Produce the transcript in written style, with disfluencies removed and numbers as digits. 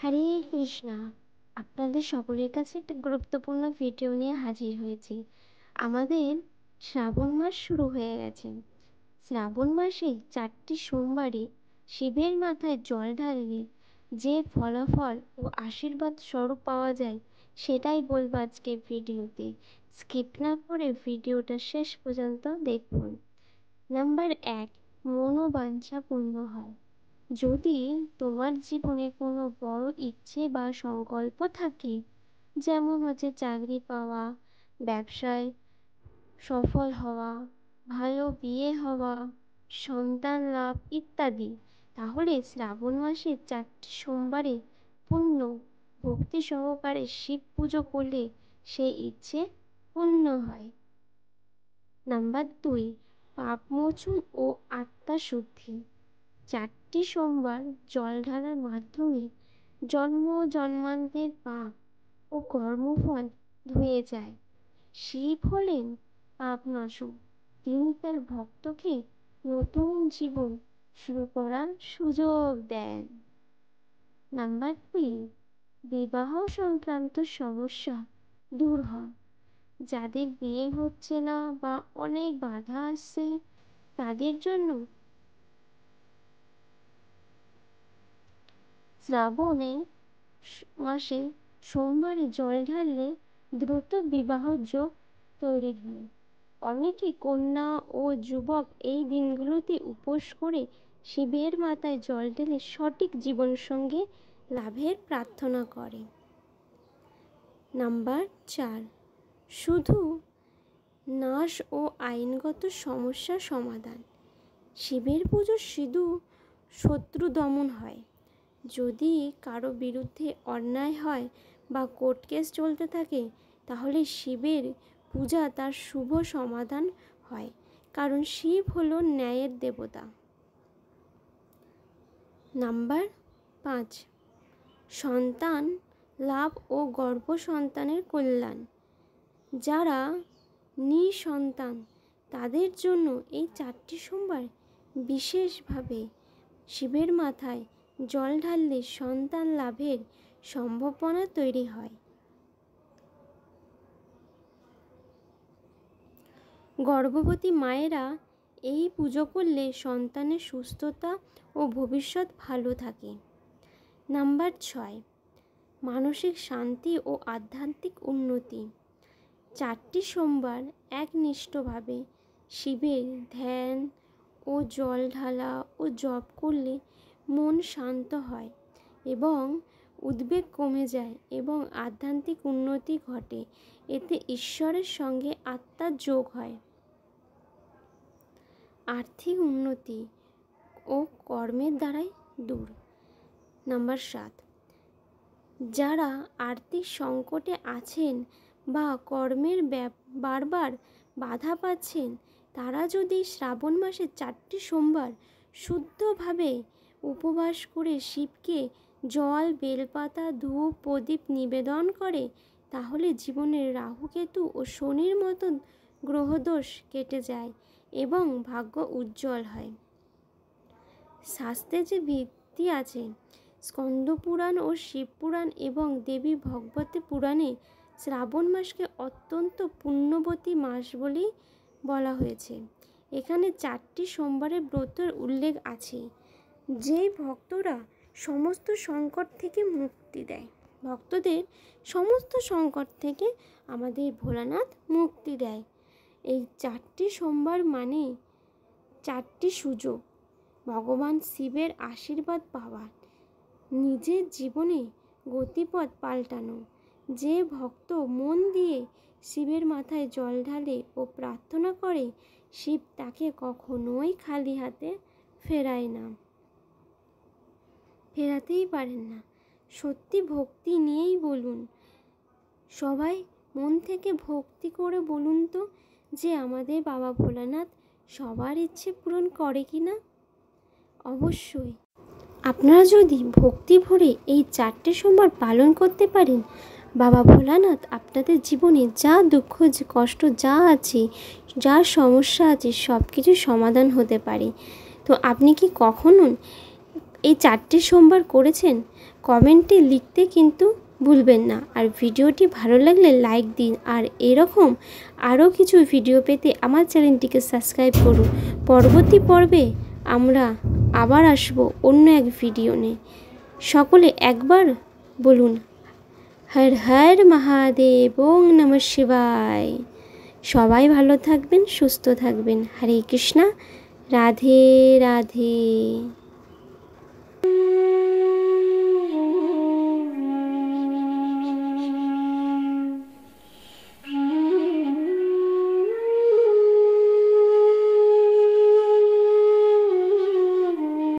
হরে কৃষ্ণা, আপনাদের সকলের কাছে একটা গুরুত্বপূর্ণ ভিডিও নিয়ে হাজির হয়েছি। আমাদের শ্রাবণ মাস শুরু হয়ে গেছে। শ্রাবণ মাসে 4টি সোমবারে শিবের মাথায় জল ঢাললে যে ফলাফল ও আশীর্বাদ স্বরূপ পাওয়া যায় সেটাই বলবো আজকের ভিডিওতে। স্কিপ না করে ভিডিওটা শেষ পর্যন্ত দেখুন। নাম্বার 1, মনোবাঞ্ছা পূর্ণ হয়। যদি তোমার জীবনে কোনো বড় ইচ্ছে বা সংকল্প থাকে, যেমন হচ্ছে চাকরি পাওয়া, ব্যবসায় সফল হওয়া, ভালো বিয়ে হওয়া, সন্তান লাভ ইত্যাদি, তাহলে শ্রাবণ মাসের 4টি সোমবারে পূর্ণ ভক্তি সহকারে শিব পুজো করলে সেই ইচ্ছে পূর্ণ হয়। নাম্বার 2, পাপমোচন ও আত্মাশুদ্ধি। 4টি সোমবার জল ঢালার মাধ্যমে জন্ম জন্মান্তের পাপ ও কর্মফল ধুয়ে যায়। শিব হলেন পাপনাশক। তিনি তার ভক্তকে নতুন জীবন শুরু করার সুযোগ দেন। নাম্বার 3, বিবাহ সংক্রান্ত সমস্যা দূর হয়। যাদের বিয়ে হচ্ছে না বা অনেক বাধা আসছে, তাদের জন্য শ্রাবণে মাসে সোমবারে জল ঢাললে দ্রুত বিবাহ যোগ তৈরি হয়। অনেকে কন্যা ও যুবক এই দিনগুলোতে উপোস করে শিবের মাথায় জল ঢেলে সঠিক জীবনসঙ্গী লাভের প্রার্থনা করে। নাম্বার 4, শুধু নাশ ও আইনগত সমস্যা সমাধান। শিবের পুজো শুধু শত্রু দমন হয়। যদি কারো বিরুদ্ধে অন্যায় হয় বা কোর্ট কেস চলতে থাকে, তাহলে শিবের পূজা তার শুভ সমাধান হয়, কারণ শিব হলো ন্যায়ের দেবতা। নাম্বার 5, সন্তান লাভ ও গর্ভ সন্তানের কল্যাণ। যারা নিঃসন্তান তাদের জন্য এই 4টি সোমবার বিশেষভাবে শিবের মাথায় জল ঢাললে সন্তান লাভের সম্ভাবনা তৈরি হয়। গর্ভবতী মায়েরা এই পুজো করলে সন্তানের সুস্থতা ও ভবিষ্যৎ ভালো থাকে। নাম্বার 6, মানসিক শান্তি ও আধ্যাত্মিক উন্নতি। 4টি সোমবার একনিষ্ঠভাবে শিবের ধ্যান ও জল ঢালা ও জপ করলে মন শান্ত হয় এবং উদ্বেগ কমে যায় এবং আধ্যাত্মিক উন্নতি ঘটে। এতে ঈশ্বরের সঙ্গে আত্মার যোগ হয়। আর্থিক উন্নতি ও কর্মের দ্বারাই দূর। নাম্বার 7, যারা আর্থিক সংকটে আছেন বা কর্মের বারবার বাধা পাচ্ছেন, তারা যদি শ্রাবণ মাসে 4টি সোমবার শুদ্ধভাবে উপবাস করে শিবকে জল, বেলপাতা, ধূপ, প্রদীপ নিবেদন করে, তাহলে জীবনের রাহুকেতু ও শনির মতন গ্রহদোষ কেটে যায় এবং ভাগ্য উজ্জ্বল হয়। শাস্ত্রে যে ভিত্তি আছে, স্কন্দ পুরাণ ও শিব পুরাণ এবং দেবী ভগবতী পুরাণে শ্রাবণ মাসকে অত্যন্ত পুণ্যবতী মাস বলেই বলা হয়েছে। এখানে 4টি সোমবারের ব্রতের উল্লেখ আছে, যে ভক্তরা সমস্ত সংকট থেকে মুক্তি দেয়। ভক্তদের সমস্ত সংকট থেকে আমাদের ভোলানাথ মুক্তি দেয়। এই 4টি সোমবার মানে 4টি সুযোগ ভগবান শিবের আশীর্বাদ পাওয়ার, নিজের জীবনে গতিপথ পাল্টানো। যে ভক্ত মন দিয়ে শিবের মাথায় জল ঢালে ও প্রার্থনা করে, শিব তাকে কখনোই খালি হাতে ফেরাতেই পারেন না। সত্যি ভক্তি নিয়েই বলুন, সবাই মন থেকে ভক্তি করে বলুন তো, যে আমাদের বাবা ভোলানাথ সবার ইচ্ছে পূরণ করে কি না। অবশ্যই আপনারা যদি ভক্তি ভরে এই 4টে সোমবার পালন করতে পারেন, বাবা ভোলানাথ আপনাদের জীবনে যা দুঃখ, যে কষ্ট যা আছে, যা সমস্যা আছে, সব কিছু সমাধান হতে পারে। তো আপনি কি কখনো এই 4টে সোমবার করেছেন? কমেন্টে লিখতে কিন্তু ভুলবেন না। আর ভিডিওটি ভালো লাগলে লাইক দিন। আর এরকম আরও কিছু ভিডিও পেতে আমার চ্যানেলটিকে সাবস্ক্রাইব করুন। পরবর্তী পর্বে আমরা আবার আসব অন্য এক ভিডিও নিয়ে। সকলে একবার বলুন হর হর মহাদেব, ওং নমঃ শিবায়। সবাই ভালো থাকবেন, সুস্থ থাকবেন। হরে কৃষ্ণা, রাধে রাধে।